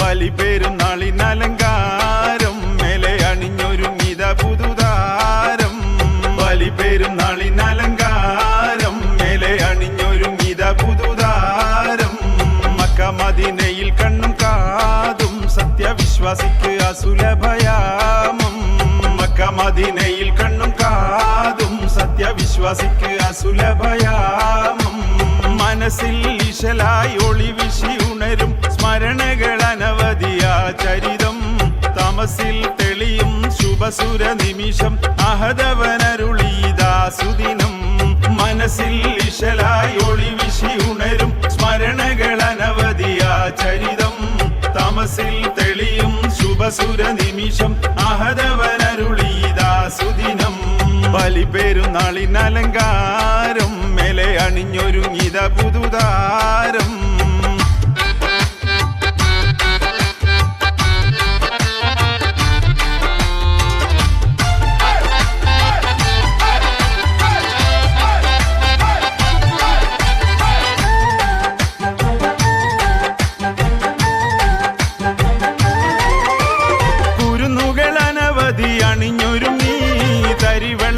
ബലിപെരുന്നാളിനലങ്കാരം മേലെ അണിഞ്ഞൊരുങ്ങിത പുതുതാരം. ബലിപെരുന്നാളിനലങ്കാരം മേലെ അണിഞ്ഞൊരുങ്ങിത പുതുതാരം. മക്ക മദീനയിൽ കണ്ണും കാതും സത്യവിശ്വാസിക്ക് അസുലഭയാമം. മക്ക മദീനയിൽ കണ്ണും കാതും സത്യവിശ്വാസിക്ക് അസുലഭയാമം. മനസ്സിൽ ഇശലായി ഒളിവിശി ഉണരും സ്മരണകൾ അനവധിയാ ചരിതം. തമസിൽ തെളിയും ശുഭസുര നിമിഷം അഹദവനരുളീതാ സുദിനം. മനസ്സിൽ ഇശലായി ഒളിവിശി ഉണരും സ്മരണകൾ അനവധിയാ ചരിതം. തമസിൽ തെളിയും ശുഭസുര നിമിഷം അഹദവനരുളീതാ സുദിനം. ബലിപെരുന്നാളിനലങ്കാരം മേലെ അണിഞ്ഞൊരുങ്ങിത പുതുതാരം.